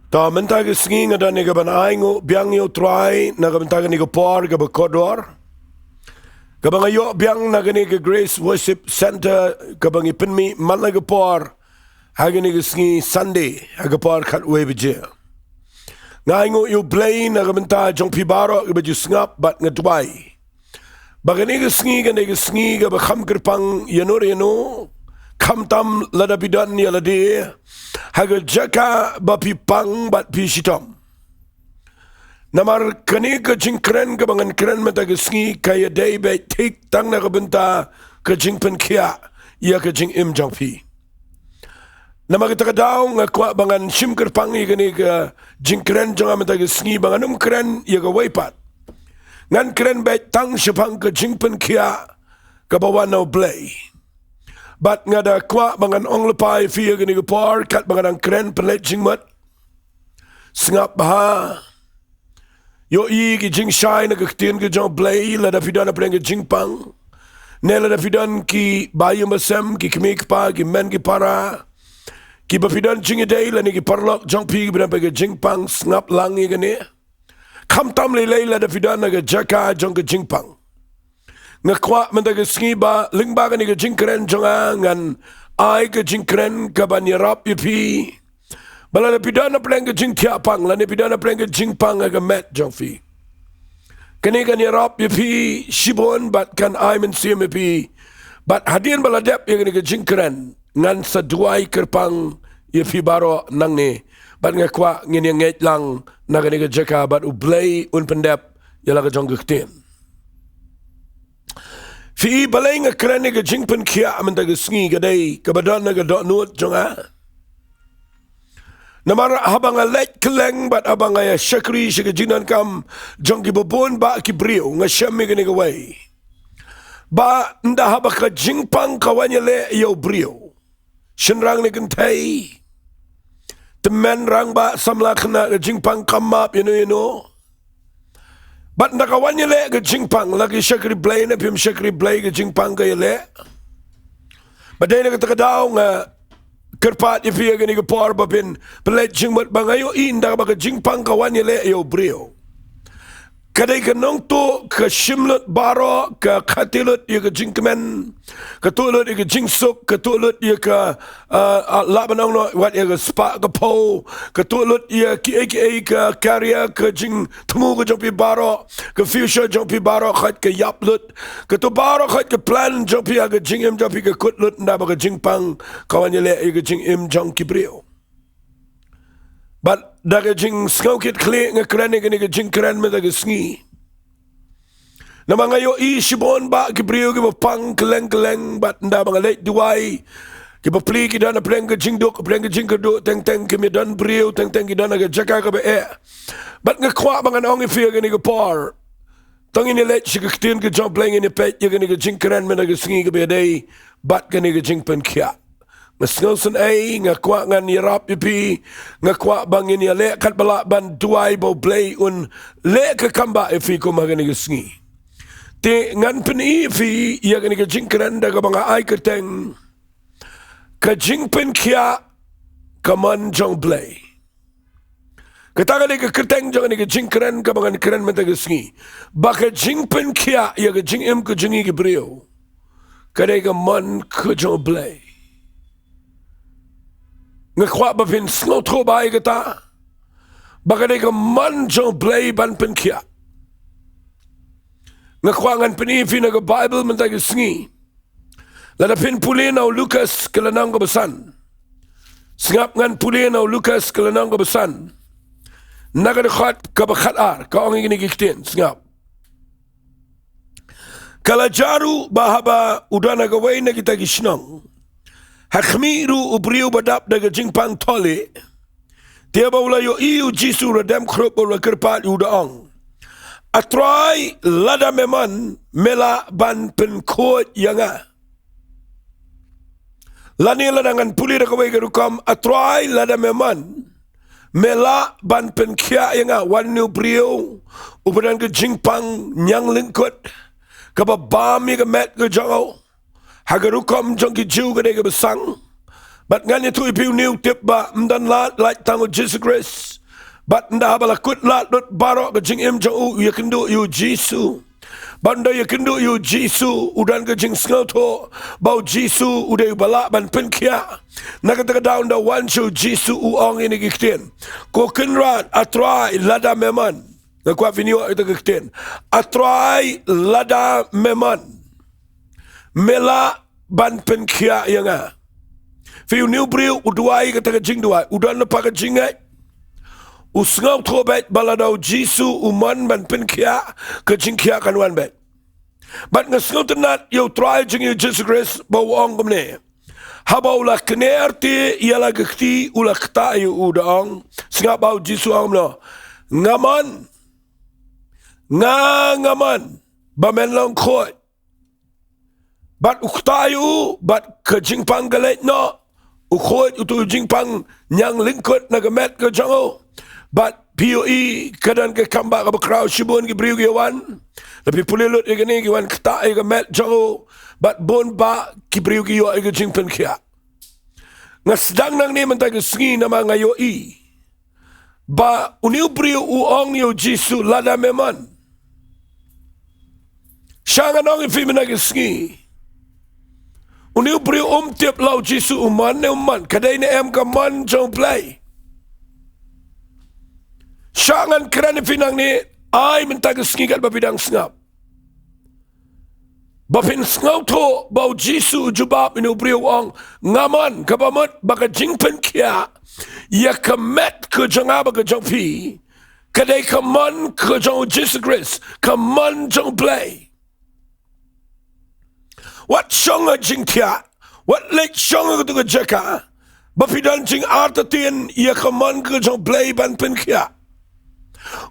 Ta mentag Sngi ngada ni gaban aingo biang yo try na mentag ni por ga kodor. Kabang ayo biang na gani ga Grace Worship Center kabang ipinmi man na por hagani ga Sngi Sunday hagapor khatwe beje. Ngaingo U Blei na gamenta Jong pibaro ga baju ngap bat ngadwai. Bagani ga Sngi ga bakham kerpang yano kam tam lada bidan ya lade haga Jaka bapi pang bat pi sitom namar kani ka jingkren ka bangan kren mata ga Sngi kaya day be tik tang na Bynta ka Jingpynkhiah ya ka jing im jong pi namar kita daw nga kwa bangan sim kerpang ya kani ka jingkren jong mata ga Sngi banganum kren ya ka waipat ngan kren be tang sipang ka Jingpynkhiah ka bawan U Blei. Bat ngada kwa bangan ong lepai fia gani gapor kat bangan ang kren pelet jingmat sngap baha yo i ki jing shai na Ktien U Blei la da fidan apreng jingpang ne la da fidan ki bayu masem ki kmik pa ki men ki para ki ba fidan jingidei la ni ki parlok jong pi bi pe jingpang sngap lang i gani kam tam le la da fidan na Jaka jong jingpang ngakwa mendaga Sngi ba lyngba ni ga jingkren jonga ngan ai ga jingkren ka banyarap yupi bala na pidana pleng ga jingtia pang la ni pidana pleng ga jingpang ga met jongfi kani ga nyarap yupi shibon bat kan ai men sim yupi bat hadin bala dep ga ni ga jingkren ngan sa Jowai kerpang yupi baro nang ni bat ngakwa ngin yang nget lang na ga ni ga Jaka bat U Blei un pendep yala ga jong Ktien Fi Balang a krani ga Jingpynkhiah mendaga Sngi gadai kabadan na ga nuot jonga. Namara habang a let keleng bat abang a syakri siga jinan kam jong ki babon ba ki brio nga syami ga wai. Ba nda habak ka jingpang kawanya le yo brio. Shenrang ni gentai. Temen rang ba samla kena ga jingpang kamap you know. Bat nakawanya le ga jingpang lagi syakri Blei na pim syakri Blei ga jingpang ga le. Badai na katakadaw nga kerpat ipi ga ni ga por bapin pelet jingmat bangayo inda ba ga jingpang kawanya le yo brio. Kadai ka Nongpoh ka shimlut baro ka khatilut ya ka jingkemen ka tulut ya ka jingsuk ka tulut ya ka labanong no wat ya ka spa ka po ka tulut ya ki ka karya ka jing temu ka jong pi baro ka fuchsia jong pi baro khat ka yaplut ka to baro khat ka plan jong pi ya ka jingim jong pi ka kutlut nda ba ka jingpang kawanya le ya ka jingim jong kibreo. But daga jing skokit kli nga krani ga jing kran me daga Sngi. Na mga yo i shibon ba kibriyo ki pang keleng bat nda mga late duwai ki pli ki dana preng ga jingduh preng ga jingkyrkhu teng ki mi dan brio teng ki dana ga Jaka ka be But nga kwa mga nong ifia ga ni ga par. Tong ini late si Ktien U Blei ni pet ya ga ni ga jing kran me daga Sngi ka be day bat ga ni ga Jingpynkhiah. Masngosan ay nga kwa nga nirap yupi nga kwa bangin ya le kat bala ban Jowai bo Blei un le ka kamba ifi ko magani ga Sngi te ngan peni ifi ya gani ga jingkren da ga banga ay kerteng ka Jingpynkhiah ka man Jong Blei kataga ni ka kerteng jong ni ga jingkren ka banga kren mata ga Sngi baka Jingpynkhiah ya ga jingim ko jingi ga brio kadai ga man ko Jong Blei ngakwa ba pin snotro ba ay gata bagay ka man Jong Blei Jingpynkhiah ngakwa ngan pinifi na ka Bible mentag Sngi lada pin pulin au Lucas kalanang ka basan singap ngan pulin au Lucas kalanang ka basan nagadakhat ka bakhatar ka ongin ginigiktin singap kalajaru bahaba udana gaway na kita gishnong Hakmiru ubriu badap daga jingpang tole tiaba ula yo iu jisu radem krup ula kerpat udaong atrai lada meman mela ban penkot yanga lani ladangan puli daga wei garukam atrai lada meman mela ban Jingpynkhiah yanga wanu briu ubadan ke jingpang nyang lingkut kababami ke met ke jango Hagarukom jong ki jiu ga besang. But nganya tu ipiu new tip ba mdan lat like tango Jesus Christ. Bat nda balakut lat dot barok ke jing im jong ya kynduh yu Jisu. Banda ya kynduh yu Jisu udan ke jing Sohthri bau Jisu udai balak ban Jingpynkhiah. Nak kata daun da wan shu Jisu uong ini Ktien. Ko kenrat atrai lada meman. Nak kuat video itu Ktien. Atrai lada meman. Mela ban Jingpynkhiah yang ah. Fiu new briu udwai kata ke Jingduwai udan lepas ke jingai. Usngau trobet baladau Jisu uman ban Jingpynkhiah ke Jingiasyllok kanuan bet. Bat ngasngau tenat yau try Jingiasyllok bawang kemne. Habau lah kene arti ialah gekti ulah kta yu udang singap bau Jisu amno. Ngaman ngaman bamen long khoi. Bat ukta yu bat ke jingpang galet no. Ukhoi utu jingpang nyang lingkut nagamet ke jango. But POE kadang ke kambak ke bekrau shibun ke beriu ke wan. Tapi pulilut ke ni ke wan kata ke met jango. But bon ba ke beriu ke yo ke Jingpynkhiah. Ngasdang nang ni mentah ke Sngi nama ngayo i. Ba uniu beriu uong yo Jisu lada meman. Syangan ong ifi mentah ke Sngi. Uniu beriu tiap lau Jisu uman ne uman. Kadai ne em ke man Jong Blei. Syangan kerana finang ni, ay minta ke Sngi kat babidang sengap. Bapin sengau tu, bau Jisu jubab inu beriu ong, ngaman kabamut baka Jingpynkhiah, ya kemet ke jong aba ke jong pi, kadai keman ke jong Jesus Christ, keman Jong Blei. Wat syonga Jingiasyllok, wat lek syonga ke Jaka, bapidang jing artatien, ya keman ke Jong Blei ban Jingpynkhiah.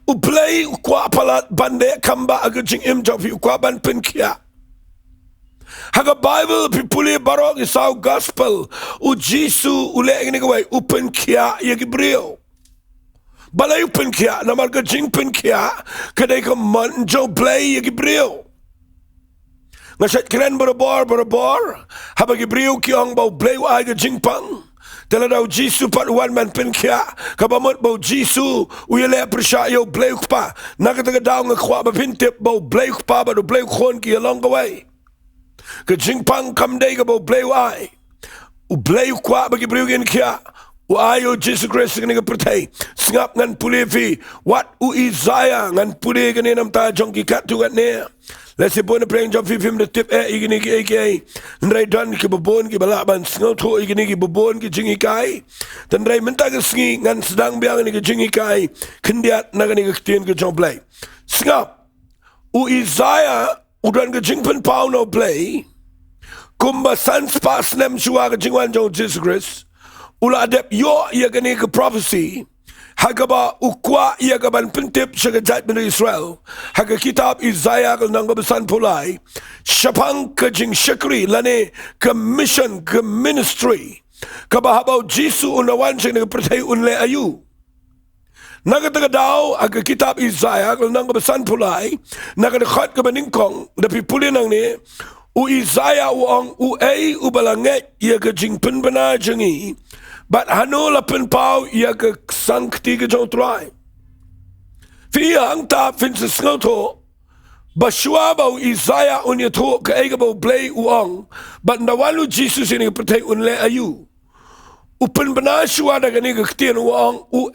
U Blei ukwa palat bande kamba aga jing im jofi ukwa ban Jingpynkhiah. Haga Bible pipuli barok isau gospel u Jisu ule ini kawai u Jingpynkhiah ya gibril. Balai u Jingpynkhiah namar ke Jingpynkhiah kadai ke man Jong Blei ya gibril. Ngasyat keren berabor haba gibril kiong bau Blei wa aga jingpang. Teladau Jisu pat wan man Jingpynkhiah kabamut bau Jisu uyele persya yo Blei ukpa nakataga daw ngakwa bapintip bau Blei ukpa badu Blei ukhon ki along the way ke jingpang kamday ka bau Blei wai u Blei ukwa bagi beriu Jingkiah u ayo Jesus Christ ngani ka pertai singap ngan puli fi wat u Isaiah ngan puli kani nam ta jong ki kat tu kat ne. Lesi pun preng jom fifim de tip igini ki aka ndrai dan ki bobon ki balaban sngau tho igini ki bobon ki jingikai dan ndrai menta ke Sngi ngan sedang biang ni ki jingikai kendiat nagani ke Ktien ke Jong Blei sngap u Isaiah udan ke Jingpynkhiah no Blei kumba sans pas nem shua ke jingwan jong Jesus Christ ula adep yo ya gani ke prophecy Hagaba ukwa ia gaban pentip syagajat benda Israel. Haga kitab Isaiah ke nanggabesan pulai. Syapang ke jing syakri lane ke mission ke ministry. Kabahabau Jisu unawan syang nang pertai unle ayu. Nagataga daw aga kitab Isaiah ke nanggabesan pulai. Nagadakhat ke beningkong. Tapi puli nang ni. U Isaiah uang u balanget ia ke jing penbena jengi. But hanu lapen pau ia ke sangkti ke jong trai. Fia ang ta fin se sngoto. Basua bau Isaiah unya to ke ega bau Blei uang. But nawalu Jesus ini pertai unle ayu. Upen bena shua da gani ke Ktien uang u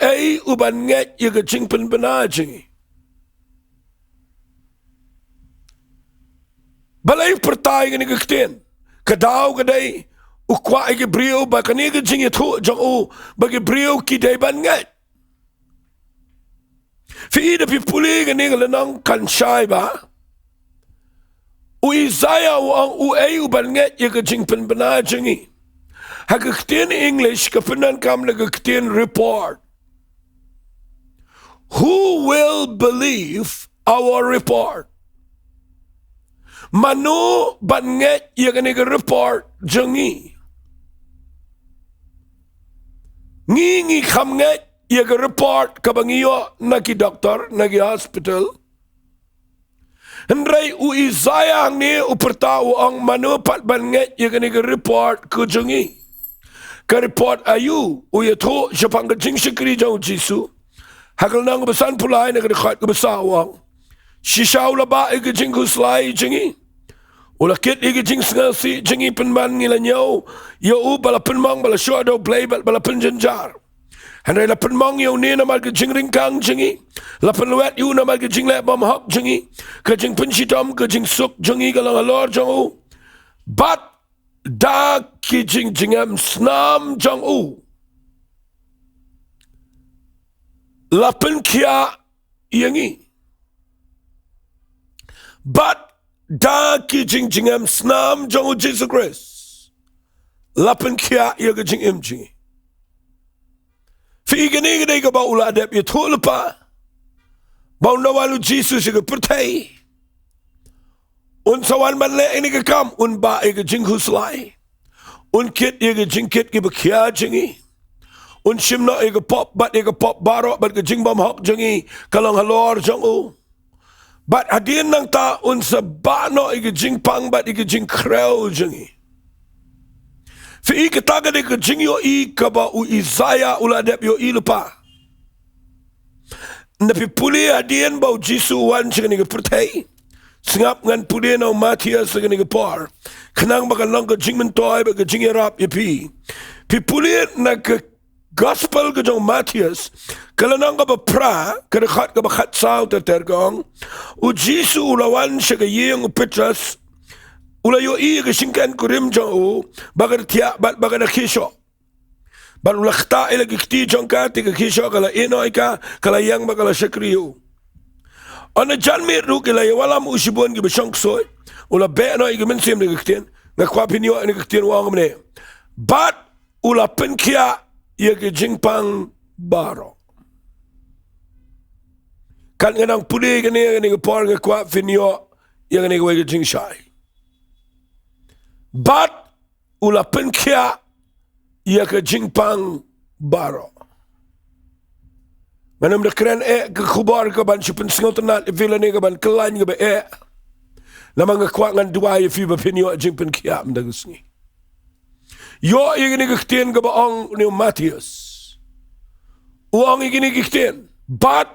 uban nget ia ke jing pen bena jengi. Balai pertai gani ke Ktien. Kadau kadai. Ukwa igi brio bakani ke jingiaroh jong u bagi brio ki dai ban ngat. Fi da pipuli gani ke lenang kan syai ba. U Isaiah u ban ngat ya ke jingpen bena jengi. Ha ke Ktien English ke penan kam na ke Ktien report. Who will believe our report? Manu ban ngat ya gani ke report jengi. Ngi kham ngat ia ke report kabangiyo nagi doktor nagi hospital. Hendrai u Isaiah ni uperta uang manu pat ban ngat ia ke report ke jengi. Ke report ayu u ya tho japang ke jing syakri jong Jisu. Hagal nang besan pulai na dekat ke besawang. Shisau laba ke jingku selai jingi. Ula kit ke jing Sngi jingi penman ngilanyau. Yo bala penmang bala Ktien U Blei bala penjenjar. Handai la penmang yo ni nama ke jing ringkang jingi. La penluet yu nama ke jing lek bam hok jingi. Ke jing pensitom ke jing suk jingi galang alor Jong U. Bat da ki jingam snam Jong U. Lapan kia yangi. But da ki jingam snam Jong U Jesus Christ. Lapan kia yaga jingim jingi. Fi igani gani ka ba ula adep ya thul pa. Ba nawalu Jesus yaga pertai. Un sawan man le ini ka kam un ba yaga jinghu slai. Un kit yaga jingkit ki ba kia jingi. Un shimna ega pop baro bat ke jingbam hok jingi kalang halor Jong U. Bat hadin nang ta un sabano ega jingpang bat ega jingkyrkhu jingi. Fi ika taga ega jingyo I kaba u Isaiah uladep yo I lupa. Napi puli hadin bau Jisu wan jingi ega pertai. Singap ngan puli na Matias jingi ega par. Kenang baka lang ke jingmentoy baka jingiaroh yapi. Pi puli na ke Gospel ke Jong Matias, kalau nang ka pra, kada khat ka khat sao tergong, u Jisu ulawan siya ka yeng Petras, ulayo I ka singkan kurim Jong U, baga tiya baga na kisyo. Bar ulakta ila kikti Jong ka tiga kisyo kala inoy ka kala yang bagala syakriyo. Ana janmir ru kila yawalam usibon ki basyang soy, ula be no I ka mensim ni Ktien, ngakwapinyo ni Ktien wang mene. Bat ula Jingpynkhiah ia ke jingpang baro. Kan nganang pudi kani ke por ke kwa finyo ia kani ke jingshai. Bat ula Jingpynkhiah ia ke jingpang baro. Manam de kren ke kubar ke ban chupen singotenat vila ni ke ban kelain ke be namang ke kwa ngan Jowai fi ba finyo Jingpynkhiah mdagsni. Yo igini Ktien ka baong ni Matias. Uang igini Ktien. Bat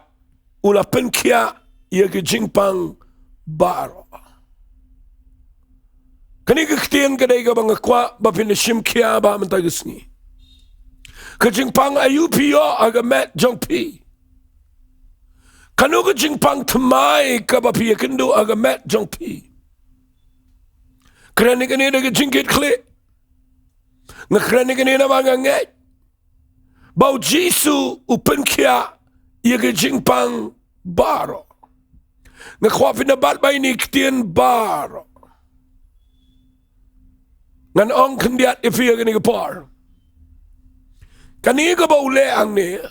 ula Jingpynkhiah iya ke jingpang baro. Kani Ktien ka day ka bang akwa ba pinashimkhiah ba mentagasni. Ka jingpang ayupiyo agamet jongpi. Kanu ka jingpang tamay ka ba piya kynduh agamet jongpi. Krani kanina ka jingkyrkhu. Ngakrani kanina mga ngay. Bau Jisu Jingpynkhiah iya ke jingpang baro. Ngakwa pinabat ba ini Ktien baro. Ngan ong kandiat ifiya kani kapar. Kani ka ba ule ang niya?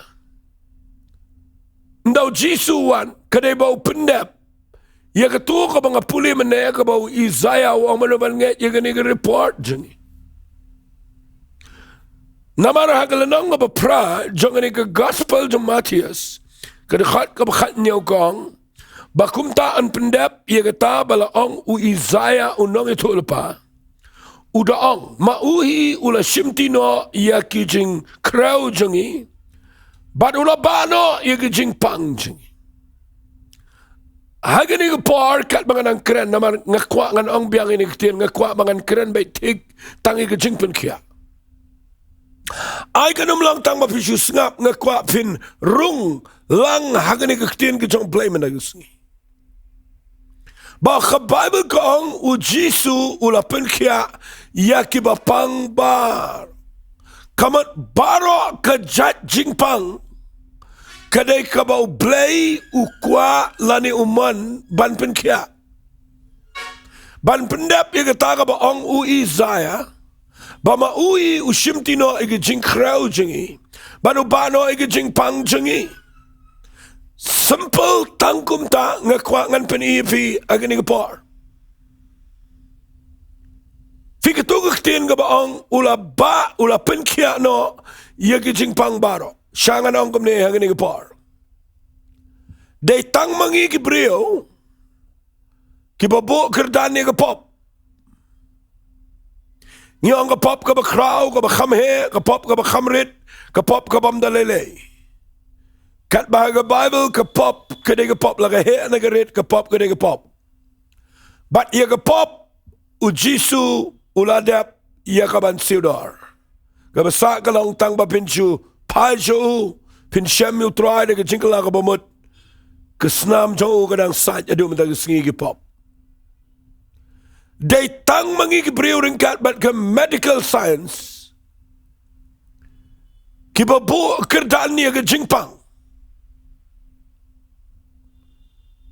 Ndaw Jisu wan kadai bau pendap. Iya katu ka mga puli manaya ka bau Isaiah wang manaban ngay iya kani ka report jani. Namara hagalanong nga ba pra, jong ani ka Gospel Jong Matias, kadakhat ka bakhat niyaw kong, bakumtaan pendap, iya kata balaong u Isaiah unong ito pa, udaong, mauhi ula simtino iya ki jingkyrkhu jongi, bat ula bano iya ki jingpang jongi. Hagani ka par, kat mga nang kren, naman ngakwa nga noong biyang ini Ktien, ngakwa mga kren bay tig, tangi ka Jingpynkhiah. Ay kanum lang tang mapisyu ngap ngakwa pin rung lang hagani ka Ktien ka Jong Blei managasngi. Ba ka Bible kong u Jisu ula Jingpynkhiah yaki bapang bar. Kamat baro ka jat jingpang kadai ka ba Blei ukwa lani uman ban Jingpynkhiah. Ban pendap ya kata ka ba ong u Isaiah Bama ui ushimtino igi jingkyrkhu jingi. Banu bano igi jingpang jingi. Simple tangkum ta ngakwa ngan penipi agani kapar. Fikatuga Ktien ka baong ula Jingpynkhiah no yagi jingpang baro. Siya nga naong kumni agani kapar. Day tang mangi kibriyo kibabu kerdani kapop. Ngiyong kapop ka ba kraw, ka ba khamhe, kapop ka ba khamrit, kapop ka ba mdalele. kat bahaga Bible ke pop kedai ke pop laga he na gerit ke pop kedai ke pop. But ia ke pop ujisu uladap ia kaban siudar. Kabasa kalong tang ba pinchu pai jo pin shem yu try de ke jingkala ka bomot ke snam jo kadang sat adu mata ke Sngi ke pop. They tang mangi ke beriu ringkat but ke medical science ki babu kerdan ni ke jingpang.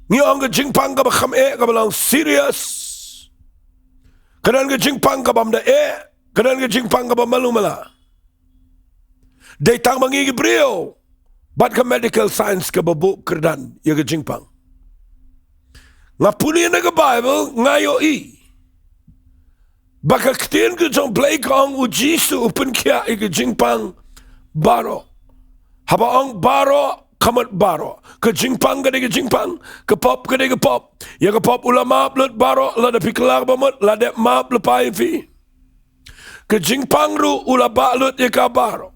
Ni ang ke jingpang ka ba kham ka balang serious. Kadan ke jingpang ka bam da kadan ke jingpang ka ba malumala. They tang mangi ke beriu but ke medical science ke babu kerdan ya ke jingpang. Ngapuni na ke Bible ngayo baka Ktien U Blei kong ujisu Jingpynkhiah ke jingpang baro. Haba ang baro kamat baro. Ke jingpang ke jingpang, ke pop ke pop. Ya ke pop ulama blut baro la de piklar bamot la de map lepai fi. Ke jingpang ru ulaba lut ya ka baro.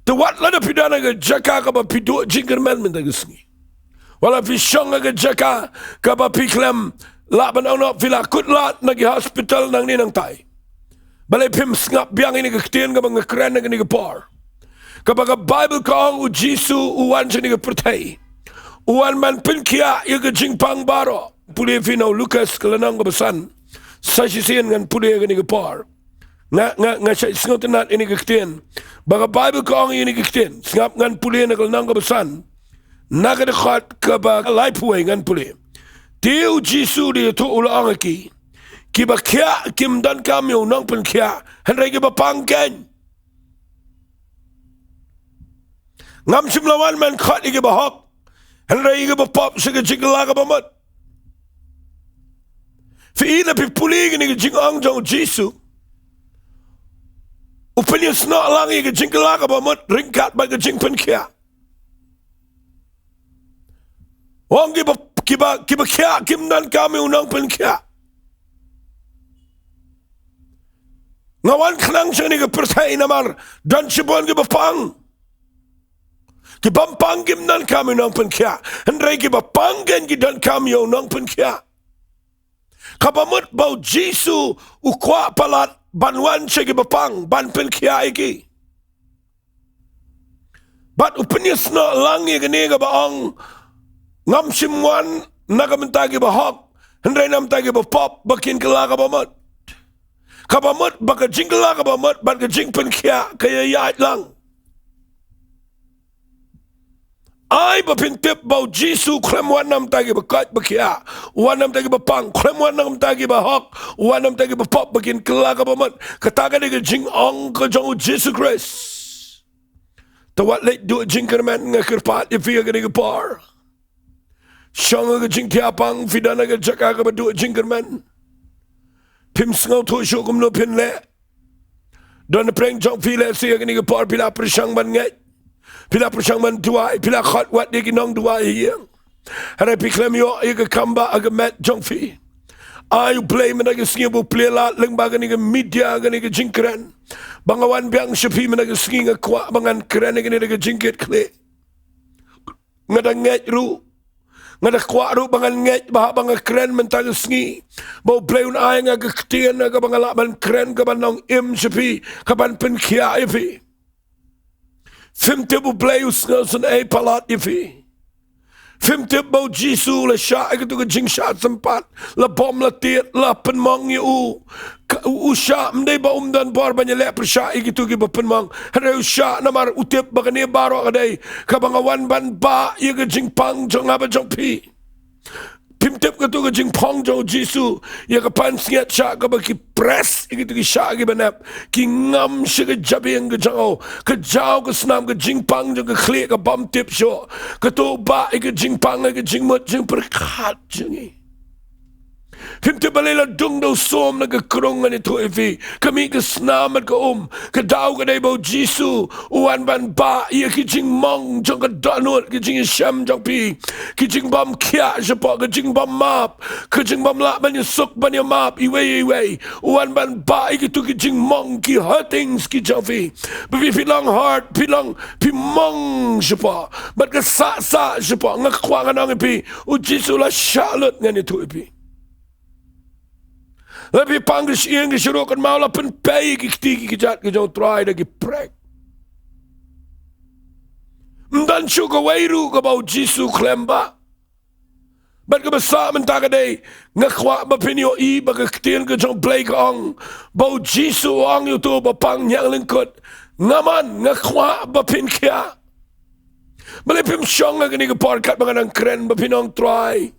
Tewat la de pidana ke Jaka ka ba pidu jingkerman minta ke Sngi. Wala fi Shillong ke Jaka ka ba piklem la ban ono vila kutlat nagi hospital nang ni nang tai. Balai pim ngap biang ini ke Ktien ka bang keren nang ni ke por. Kabaga Bible kong ujisu uwan sini ke pertai. Uwan man Jingpynkhiah ia ke jingpang baro. Puli finau Lucas kelenang ke besan. Sasisian ngan puli ke ni ke por. Nga singau tenat ini ke Ktien. Baga Bible kong ini ke Ktien. Singap ngan puli na kelenang ke besan. Naga dekat ke ba Ri-Bhoi ngan puli. Tiu jisu dia tu ulang ki. Kiba kia kim dan kami Nongpoh henry kiba pangken. Ngam simlawan man khat kiba hok. Henry kiba pop sige jinglaga bamat. Fi ina pi puli ni jingong jong jisu. Upanya snak langi ke jinglaga bamat ringkat ba ke Jingpynkhiah. Wong kiba kia kim dan kami Nongpoh. Ngawan kenang sini ke pertai namar dan cibuan kiba pang. Kiba pang kim dan kami Nongpoh. Henry kiba panggen ki dan kami Nongpoh. Kabamut bau jisu ukwa palat banwan se kiba pang ban Jinggiasyllok iki. Bat upenya sna langi ke ni ka baong ngam simwan nagamentagi bahok henry nam tagi pop bakin kelaka bamot kabamot baka jingkelaka bamot ban ke Jingpynkhiah kaya yait lang ai bapintip bau jisu krem wanam tagi bakat bakia wanam tagi bapang krem wanam tagi bahok wanam tagi pop bakin kelaka bamot kataga ni ke jingong ke jong Jesus Christ tawat lek du jingkerman ngakirpat ifi ke ni ke par Shillong ke Jaintia pang fidana ke Jaka ke badu jingkerman. Pim sngau tu syukum no pin le. Don preng jong file si ke ni ke por pila persang ban ngai. Pila persang ban Jowai pila khot wat de ki Nongduwai hiang. Hara piklem yo ke kamba aga mat jong fi. Ayu play mena ke Sngi bu play la lyngba ke ni ke media ke ni ke jingkran. Bangawan biang sepi mena ke Sngi ngakwa bangan keren ke ni ke jingkyrkhu. Ngadang ngai ru ngada kwaru bangan nget bah bangan keren mentang Sngi bau pleun ai nga ke Ktien nga bangala ban keren ka ban nong im sepi ka ban Jingpynkhiah ifi fimte bu pleus ngasun ai palat ifi fimte bau jisu la sha ke tu ke jing sha sempat la bom la tiet la penmong yu usha mdai ba dan bor banyale persha gitu ke penmong hare usha namar utip bagani baro kadai ka bangawan ban ba ye ke jingpang jong aba jong pi pimtip ke tu ke jingpong jong jisu ye ke pan singat sha ka ba ki press gitu ki sha ki banap ki ngam shi ke jabing ke jao ke snam ke jingpang jong ke klik ke bom tip sho ke tu ba ke jingpang ke jingmot jing perkat jengi Pim te balila dung do som na ke krongan itu evi. Kami ke snamat ke ke dau ke dai bau Jisu. Uan ban ba ia ki jing mong jong ke donut ke jing sham jong pi. Ki jing bam kia jepo ke jing bam map. Ke jing bam la ban sok ban map iwe. Uan ban ba ki tu ki jing mong ki hurtings ki jong pi. Bevi pilang heart pilang pi mong jepo. But ke sa jepo ngak kwa nang pi. U Jisu la Charlotte ngan itu pi. Lebih panggil English rokan Mawlai pen pay ki jat ki jong try da ki prek. Dan suka wairu ka bau Jisu klemba. Bat ka basa mentaga day ngakwa ba pinyo I ba ka Ktien ka jong Blei ka ong bau Jisu ong yu tu ba pang nyang lingkot ngaman ngakwa ba Jingpynkhiah. Malipim siyong nga gani ka porkat mga nang kren ba pinong try.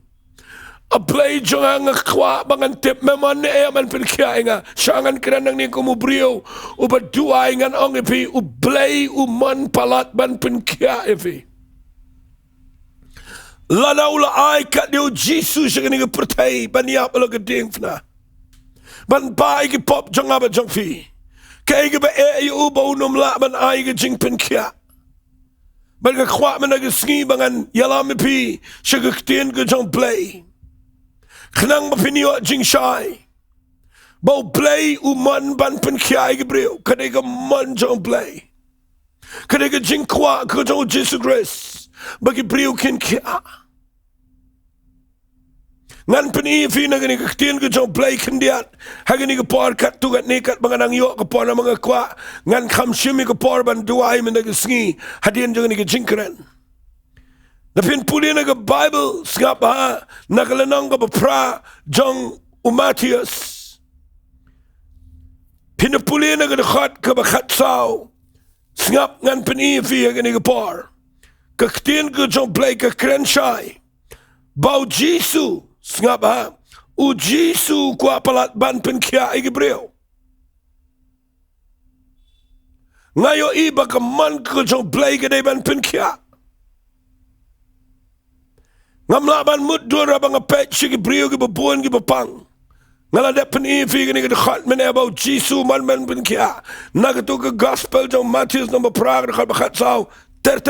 A Blei jong ang ngakwa bangan tip meman ni man Jingpynkhiah nga siyangan kren nang ni kumubriyo u ba duay ngan ong ipi u Blei u man palat ban Jingpynkhiah ipi. Lana ula ay kat diyo Jisu siya gani ka pertay baniyap alo ka Diengdoh. Ban baay ki pop jong aba jong fi. Kaya ka ba u ba unom la ban ay ka Jingpynkhiah. Ban ka kwa man na ka Sngi bangan yalam ipi siya ka Ktien ka jong Blei. Khynnah mapiniyo jingshai. Bau Blei uman ban Jingpynkhiah gibriyo. Kadai ka man jong Blei. Kadai ka jingkwa ka jong Jesus Christ. Bagi briyo Jingpynkhiah. Ngan penifi na gani ka Ktien ka jong Blei kandiat. Hagani ka por kat tugat nikat mga nangyo ka por na mga kwa. Ngan kamshimi ka por ban Jowai man na ka Sngi. Hadian jong ni ka jingkren. Napin puli na ka Bible ngap ha nakalanang ka pra Jong Umatius. Pinapuli na ka dakhat ka bakhat sao. Ngap ngan penifi agani ka por. Ka Ktien ka Jong Blei ka krenshai. Bau Jisu ngap ha u Jisu kwa palat ban Jingpynkhiah igibriyo. Ngayo iba ka man ka Jong Blei ka day ban Jingpynkhiah. Ngamlaban mudur abang apet si gibriyo gibabuan gibapang. Ngaladap penifi gani kadakhat men about Jisu man Jingpynkhiah. Nagatu ka gospel jong Matthews number pra kadakhat bakhat sao ter.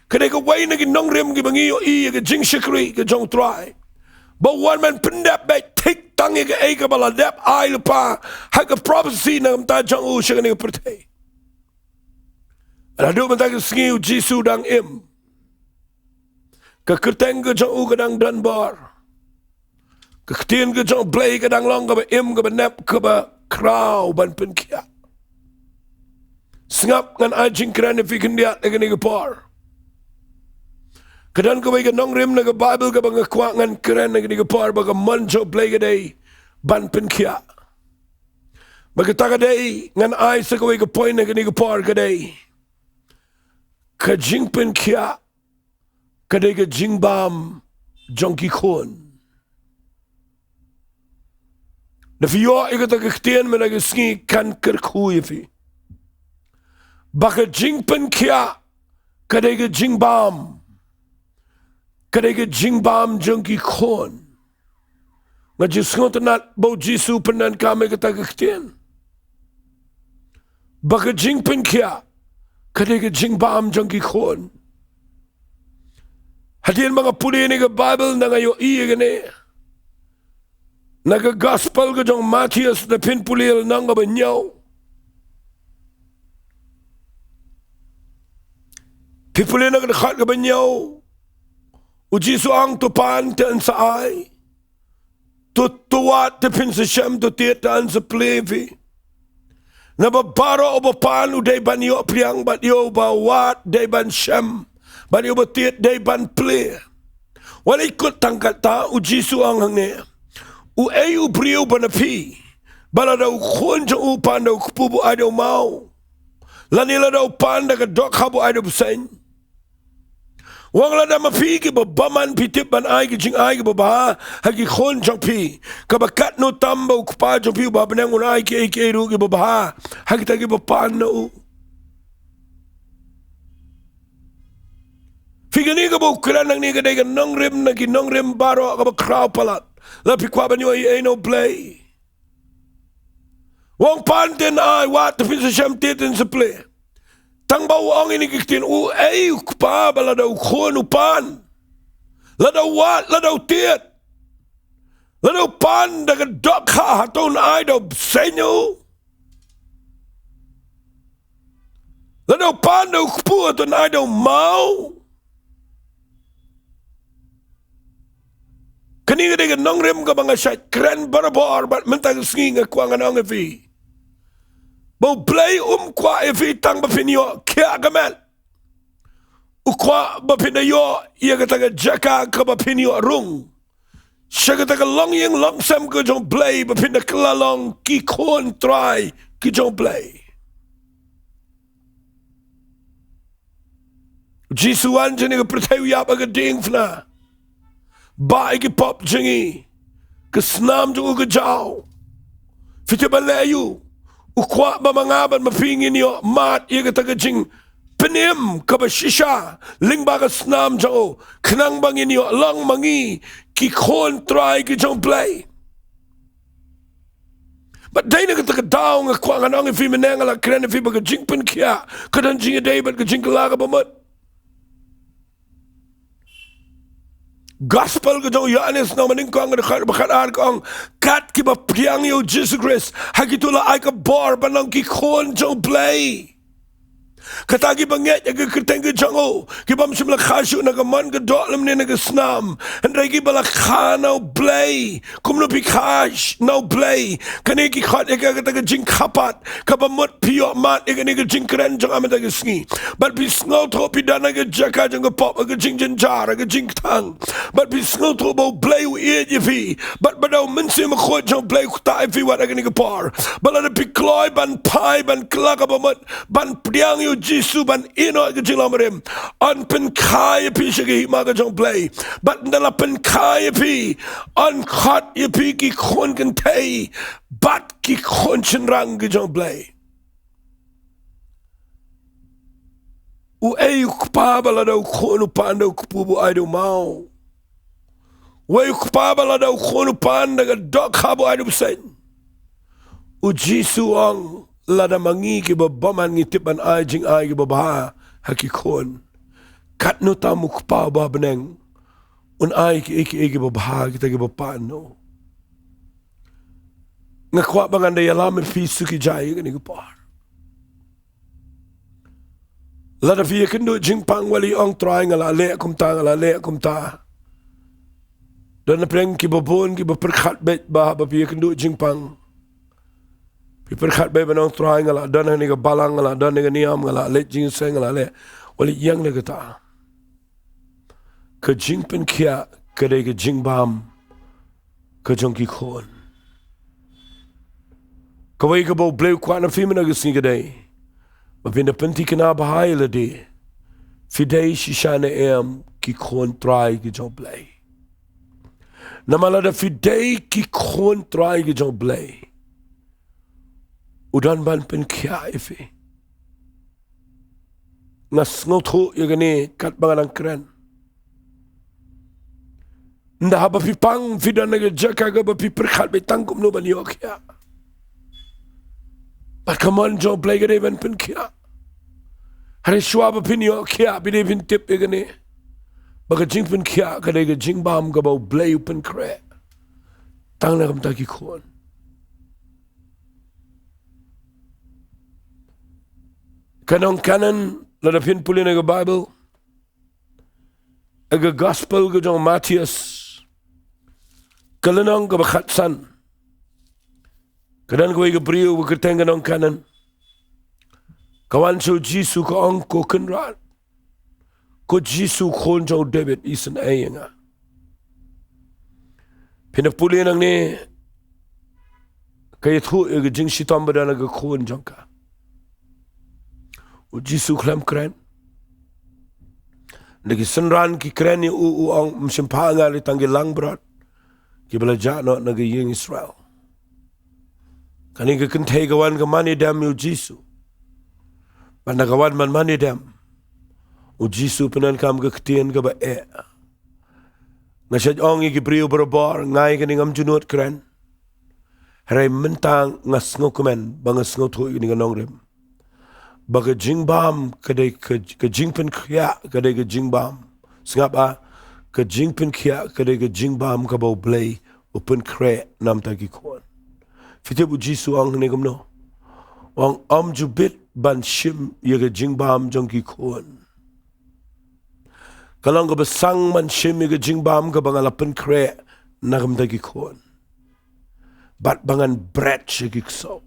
Kadai ka way na ginongrem gibangiyo I ka jingshikri ka jong try. Bawan man pendap bay tik tangi ka ay ka baladap ay lupa. Haka prophecy na kamta jong u siya gani ka pertay. Alado man tayo Sngi u Jisu dang im. Kakirteng ka jong u kadang donbor. Ktien ka jong Blei kadang long ka ba im ka ba nep ka ba kraw ban Jingpynkhiah. Sngap ngan ajing kran if ikan diat na gani ka por. Kadang ka ba ka nongrim na ka Bible ka ba nga kwa ngan kran na gani ka por ba ka manjo Blei ka day ban Jingpynkhiah. Magkata ka day ngan ay sa kaway ka point na gani ka por ka day. Ka Jingpynkhiah kadai ka jingbam jingkyrkhu. Na fiyo ikata ka Ktien man na ka Sngi kynduh ifi. Baka Jingpynkhiah kadai ka jingbam. Kadai ka jingbam jingkyrkhu. Nga jisngot nat bau Jisu penan kami kata ka Ktien. Baka Jingpynkhiah kadai ka jingbam jingkyrkhu. Hadian mga puli ni ka Bible na ngayon iya gani. Naga gospel ka jong Matthews na pinpulil nang ka banyaw. Pipuli na ka nakhat ka banyaw. Ujiso ang tupan taan sa ay. Tutuwat te pin sa siyam tutiat taan sa plevi. Nababaro o bapan u day banyo priang bat yo bawat day ban siyam. Bani obatit day ban ple. Wala ikot tangkat ta u Jisu ang hangne. U ay u briyo banapi. Bala daw kun jang upan daw kupubo ay daw mau. Lanila daw pan daw dok habo ay daw busain. Wang la daw mapigi babaman pitip ban ay gijing ay babaha. Hagi kun jang pi. Kabakat no tambaw kupa jang pi babanang unay ki ru babaha. Hagi tagi bapan na u. Figani ka ba ukran nang ni ka day ka nongrim na ginongrim baro ka ba kraw palat. Lapi kwa ba nyo ay no blay. Wong pan din ay wat te fin sa siyam titin sa play. Tang ba wong ini Ktien U ay ukpa ba la daw khon upan. La daw wat, la daw tiet. La daw pan daga Jaka haton ay daw senyo. La daw pan daw kpu haton ay daw mau. Kani ka nongrim ka mga syait kren barabor bat mentang Sngi nga kwa nga nong evi. Bau blei kwa evi tang bapinyo kia gamen. Ukwa bapinayo iya kataga Jaka ka bapinyo rung. Siya kataga longyeng longsam ka jong blei bapina kalalong ki kon try ki jong blei. Jisuan jani ka pratayu yap aga Diengdoh. Ba iki pop jingi. Kesnam jong uga jaw. Fiti balayu. Ukwa ba mangaban mapingin yo mat iya kataga jing penim kaba shisha lyngba ka snam jong knang bangin yo lang mangi ki kon try ki jong blei. But dayna kataga daw nga kwa nga nong ifi menangala kren ifi baga Jingpynkhiah kadan jingiaroh bat ka jingkyrkhu bamat. Gospel ko jong yanis na maningkong nga bakadar kong kat kiba priyang yo Jesus Christ hagitula ay ka bar banang kikon jong blei. Katagi banget ya keteng ke jango kibam simla khasyu na gaman ke dolam ne na snam andai ki bala khana blei kumno bikash no blei kane ki khat eka kata jing khapat kabamot pio mat eka ne jing kren jang amata ke Sngi but bi sngo tho pi dana ke Jaka jang pop ke jing jar ke jing tang but bi sngo tho bo blei u e fi but badau mense ma khot jang blei ta fi wat eka ne ke par bala de pikloi ban pai ban klaka bamot ban priang yu Jisu ban ino ke jinglamarem an Pynkhia pi shagi maga jong blei but ndala Pynkhia pi an khat ye pi ki khon kan thai bat ki khon chen rang ke jong blei u ei ukpa bala do khon upanda ukpu ai do mau we ukpa bala do khon upanda ga dok habo ai do sen u Jisu ang lada mangi ki babaman ngitipan ay jing ay ki babaha hakikon kat no tamuk pa ba beneng un ay ki babaha kita ki bapano ngakwa bangan da yalame pisu ki jay ni ki par lada fi kynduh jingpang wali ong try ngala le kumta dan preng ki babon ki baperkhat bet ba fi kynduh jingpang Piperkhat bay banong try ngala dan ni ka Balang ngala dan ni ka niam ngala le Jingiasyeng ngala le wali yang le kata ka Jingpynkhiah ka day ka jingbam ka jong ki khon ka way ka bo bleu kwa na fi na Sngi ka day mapinda penti kana bahay la di fidei shishane em ki khon try ki jong blei namala da fidei ki khon try ki jong blei udan ban Pynkhia ifi ngas ngotho yagani kat bangang kren nda haba pipang fidan naga Jaka ga ba piperkhat be tangkum no ban yokya but come on jo play ga ban Pynkhia hari shwa ba pin yokya bi de bin tip yagani baga Jingpynkhiah ka de ga jingbam ga ba blay upen kre tang na kam ta ki khon kanong kanan ladapin puli na Bible aga gospel ga jong Matthias kalanong ga bakhatsan kanan ko ga priyo ga keteng kanong kanan kawan so Jisu ka ong ko kenrat ko Jisu khon jong David isen ayenga pinapuli nang ni kaya thu ga jing sitam badana ga khon jong ka u Jisu klam kren nagi senran ki kren ni u ang msimpa ngali tangi lang berat ki belajar no nagi yeng Israel kani ke kentay gawan ke mani dam yu Jisu pan nagawan man mani dam Jisu penan kam ke Ktien ke ba Ngasad ong igi priu berbar ngai ke ngam junut keren. Harai mentang ngasngo kemen bangasngo tu igi Nonglum. Baga jingbam kadai ke Jingpynkhiah kadai ke jingbam. Sengap ke Jingpynkhiah kadai ke jingbam ke bau Blei open kre nam tagi kon. Fite bu Jisu ong negam no. Ong jubit ban shim ye ke jingbam jong ki kon. Kalau ka besang man shim ke jingbam ka bangalapan kre nagam dagi kon. Bat bangan bread shigik so.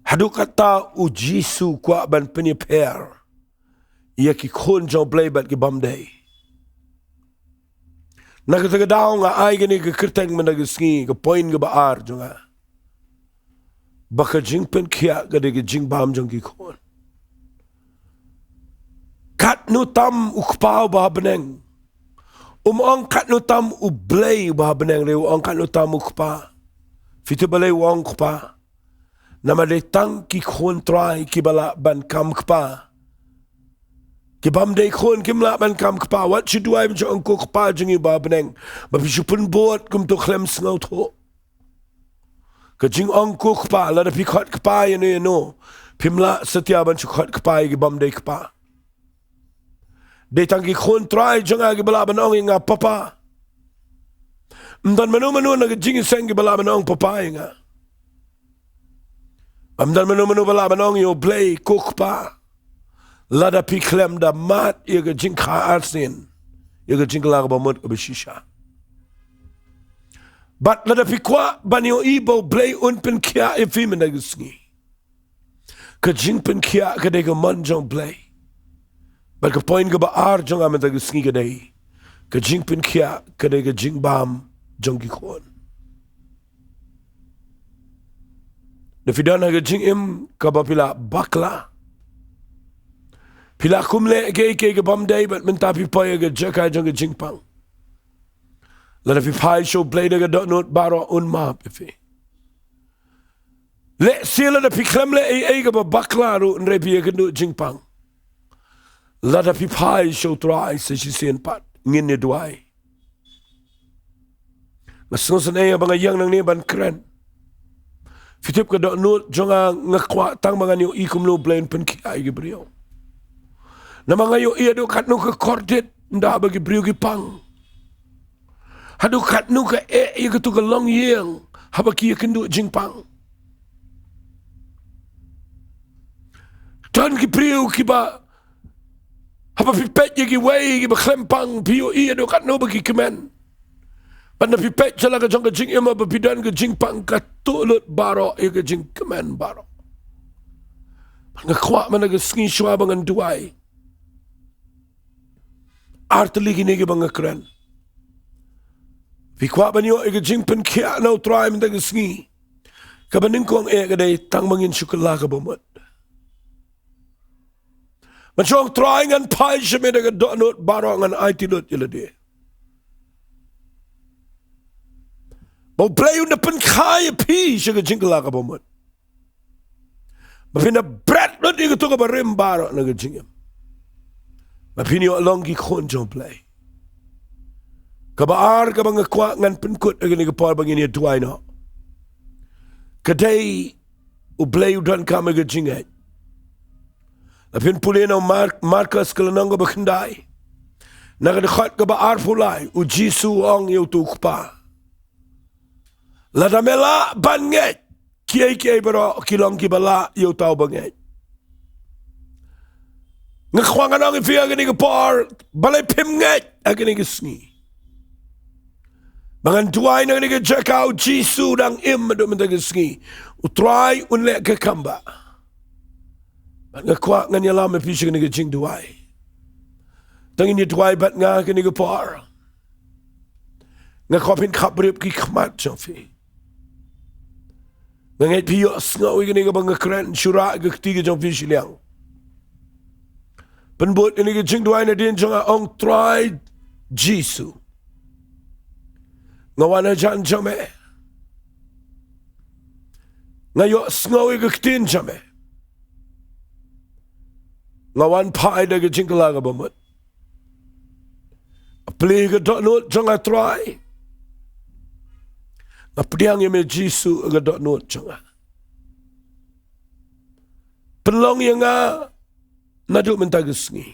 Hadu kata u Jisu kwa ban penyeper. Ia ki kon jong Blei bat ki bamday. Nagatagadao nga ay gani ka kirteng managasngi ka poin ka baar jonga. Baka Jingpynkhiah ka ki jingbam jong ki kon. Kat nutam ukpau bah beneng. Ong kat nutam u Blei bah beneng reu ong kat nutam ukpa. Fitu balai wong ukpa. Nama de tang ki kon try ki bala ban kam kpa. Ki bam de kon kim la ban kam kpa. What you do I menjo ong ko kpa jengi bah beneng. Ba bisu pun bot kum to klem sngau to. Ka jing ong ko kpa la da pi khot kpa no. Pimla setia ban chu khot kpa ki bam de kpa. De tangki kon try jonga ki bala banong nga papa. Mdan manu na jingiaseng ki bala banong papa nga. Mdan manu bala banong yo Blei kokpa. Lada pi klem da mat ye ke jingkyrkhu ye ke jinglag ba mot ke shisha. But lada pi kwa banyo ibo Blei Jingpynkhiah e fi menagsngi. Ke Jingpynkhiah ke de ke man jong Blei. But ke poin ke baar jong amat agi sngi kadai. Ke Jingpynkhiah kadai ke jingbam jong ki kon. Na fidan ke jingim kaba pila bakla. Pila kumle ke bamday but minta pi poy ke Jaka jong ke jingpang. Lada pi pai show Blei ke not baro unma pifi. Le sila da pi klemle ke bakla ru nrepi ke no jingpang. Lada pi pai Sohthri sa sisian pat ngin Jowai. Masungsan ay bang yang nang ni ban kren. Fitip ka nut jonga ngakwa tang mga niyo ikum lo Blei Jingpynkhiah gibriyo. Na mga yo iya do katno ka kordit nda bagi briyo gipang. Hadu katno ka iya ka long yang habaki kynduh jingpang. Tan gibriyo kiba haba pipet yagi way giba klempang piyo iya do kat no bagi kemen. Banda pipet jala ka jong ka jing ima babidan ka jingpang ka tulut baro iya ka jing kemen baro. Nga kwa man naga sngi shwa bangan duwai. Artali gini giba nga kren. Pikwa banyo iya ka Jingpynkhiah na utray man naga sngi. Kabaning ko ang iya ka day tang mangin syukala ka bumot. Masyong trying and pai siya may nagadonot barang ang ay tilot yun di. Mawlai na Jingpynkhiah pi siya ka jingkala ka bumot. Mapina bret not ito ka barim barang nagadjingam. Mapinyo along ki kon Jong Blei. Kabaar ka mga kwa ngan pinkut na ganigapar bang ini Jowai no. Kaday u Blei udan ka mga jingay. Lapin puli na markas kalanang ka bakanday. Nakadakot ka ba arpulay u Jisu ang yutuk pa. Ladamela banget. Kiyay baro kilong kibala yutaw banget. Ngakwangan ang ifiya gani ka par. Balay pimnget agani ka sngi. Mangan Jowai na gani ka Jaka u Jisu dang madumanda ka sngi. Utray unle ka kamba. Ngakwa nga niya lamang pisya ka nga Jingduwai. Tangin niya Jowai bat nga ka nga par. Ngakwa pinkabrip ki kamat siya fi. Ngangit piyo asngawi ka nga bang nga kren syura ka ketiga siya fi Shillong. Penbut ka nga Jingduwai na din siya nga ang try Jisu. Ngawana dyan siya me. Ngayo asngawi ka ketin siya me. ngawan pai da ke jingkala ka bamut. Apli ke dok nut jonga try. Ngapriang ye me Jisu ke dok nut jonga. Pelong yang nadu mentag Sngi.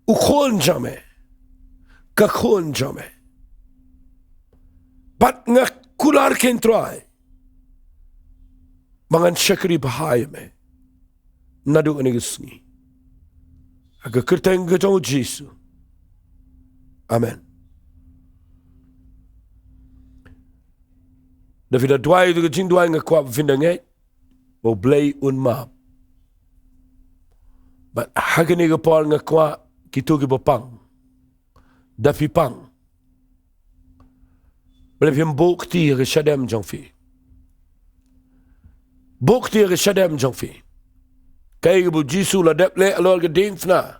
Ukhon jame. Kakhon jame. Bat ngakular ken try. Mangan syakri bahaya me. Nadu ani Sngi. Aga kerteng ke jong Jisu. Amen. Davida Dwai tu ke Jingduwai ngakuap vindangai. Mau Blei un map. But hagani ke Paul ngakuap kitu ke bapang. Dafi pang. Boleh pun bukti ke syadam jongfi. Bukti ke syadam jongfi. Kaya ke bu Jisu ladap le alor ke Diengdoh.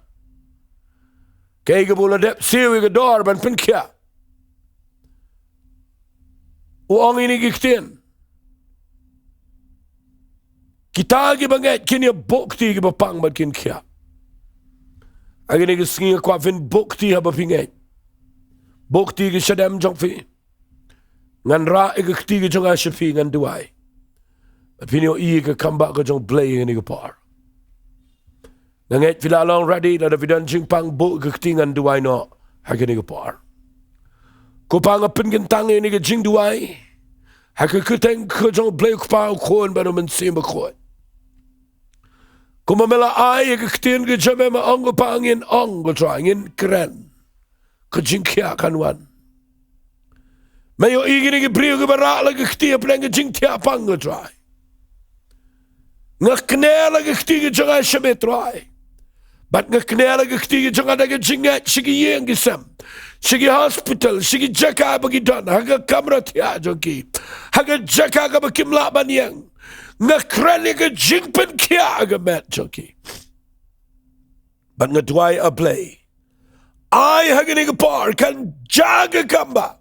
Kaya ke bu ladap siwi ke dor ban Jingpynkhiah. Uang ini ke Ktien. Kita ke bangat kini bukti ke bapang ban Jingkyrkhu. Agini ke Sngi kuat fin bukti haba pingat. Bukti ke syadam jongfi. Ngan ra ke kti ke jong asyafi ngan Jowai. Pinyo i ke kamba ke jong Blei ini ke par. Nganget fila long ready la davidan jingpang bu ke kti ngan Jowai no hagini ke par. Kupang apin gentang ini ke Jingduwai. Hake keteng ke jong Blei kupang kon baru mensim bekot. Kumamela ai ke Ktien ke jame ma ong pangin ong ke trangin keren. Ke Jingkyrkhu kanwan. Mayo igini ke brio ke barak la ke Ktien peleng ke Jaintia pang ke try. Ngakne la ke Ktien ke jong asyabe try. Bat ngakne la ke Ktien ke jong ada ke jingat sigi yeng ke sem. Sigi hospital, sigi Jaka bagi don, haga kamera tia joki. Haga Jaka ka bakimla banyang. Ngakrani ke Jingpynkhiah ka met joki. But Ri-Bhoi U Blei. Ai haga ni ke par kan jaga kamba.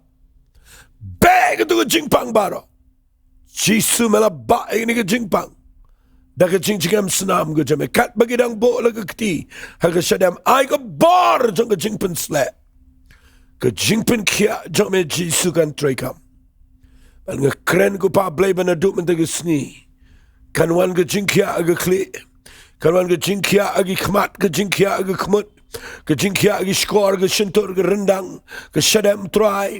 Beg tu ke jingpang baro. Jisu melaba ini ke jingpang. Daga jingjingam senam ke jame. Kat bagi dang bo la ke kti. Haga syadam ai ke bar jong ke Jingpynkhiah. Ke Jingpynkhiah jom me Jisu kan trekam. Bal ngakren ko pa Blei bana duk mentag Sngi. Kanwan ke Jingkyrkhu ag kli. Kanwan ke Jingkyrkhu ag khmat ke Jingkyrkhu ag khmut. Ke Jingkyrkhu ag skor ke shintur ke rendang ke syadam try.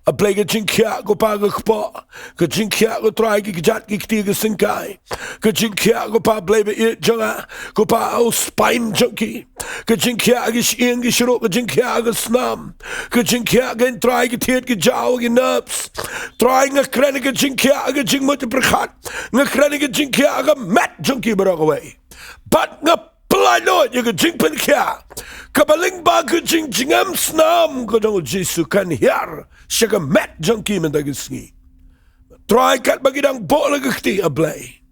A Blei ke Jingkyrkhu ko pa ke khpo. Ke Jingkyrkhu ko try ke jat ke kti ke singkai. Ke Jingkyrkhu ko pa Blei be jonga ko pa au spine junkie. Ke Jingkyrkhu ag shing ke shiro ke Jingkyrkhu ag snam. Ke Jingkyrkhu ag try ke tiet ke jaw ke nerves. Try ngakren ke Jingkyrkhu ag jingmut berkhat. Ngakren ke Jingkyrkhu ag mat junkie beraway. But ngapelai no ye ke Jingpynkhiah. Kabalingba ke jingam snam ko dong Jisu kan hiar. Syaga mat junkie mentag Sngi. Try kat bagi dang bo la ke Kti U Blei.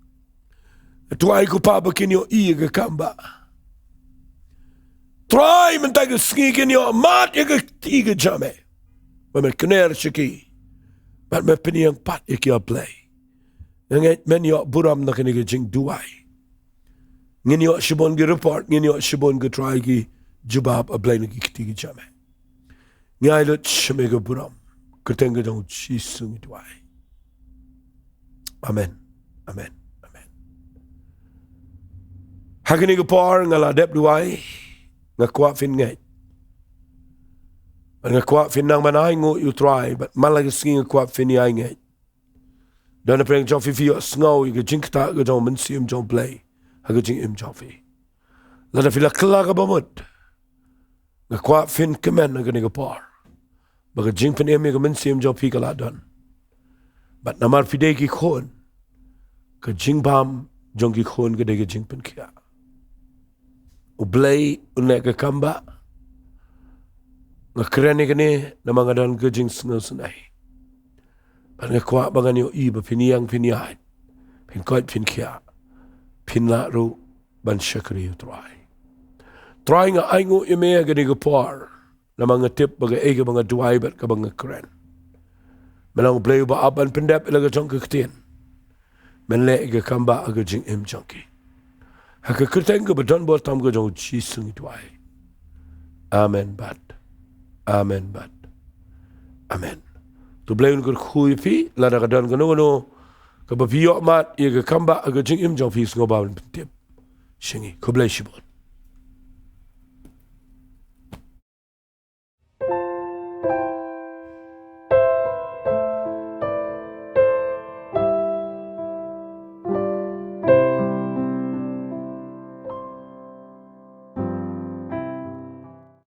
Try ko pa bakinyo i ke kamba. Try mentag Sngi kinyo mat ye ke Kti ke jame. Bamen kner syaki. Bat me piniyang pat ye ke U Blei. Nganget men yo buram na kini ke Jingduwai. Ngin yo shibon ke report, ngin yo shibon ke try ke jubab U Blei na ke Kti ke jame. Ngay lot shame ke buram. Kerteng ke dong Jisu Jowai. Amen. Amen. Amen. Hakini ke par ngaladep Jowai. Ngakuat fin ngay. Ngakuat fin nang manay ngu yu try. But malag Sngi ngakuat fin yay ngay. Dan apreng jong fi yo sngaw yu ke Jingkta ke jong mensium jong Blei. Haga jingim jong fi. Lada fila kela ka bamut. Ngakuat fin kemen ngani ke par. Baga Jingpynkhiah mi ke mensium jong pi kaladon. But namar fidei ki khon. Ke Jingbam jong ki khon ke dege Jingpynkhiah. U Blei unek ke kamba. Ngakreni ke ni namangadan ke jing senai. Ban ngakuat bangan yo i ba piniyang piniyat. Pin koit Jingpynkhiah. Pin la ru ban syakri yu try. Try nga aingu ime ke ni ke par. Namang tip baga ege banga Jowai bat ka banga keren. Menang Blei ba aban pendap ilaga jong ke Ktien. Men le ege kamba aga jing im jongki. Haka kerteng ke donbor tam ke jong Jingiasyllok. Amen bat. Amen bat. Amen. Tu Blei un kyrkhu pi lada kadan kono ke bapiyok mat ye ke kamba ke jingim jong fi ngoba tip. Sngi, ko Blei shibot.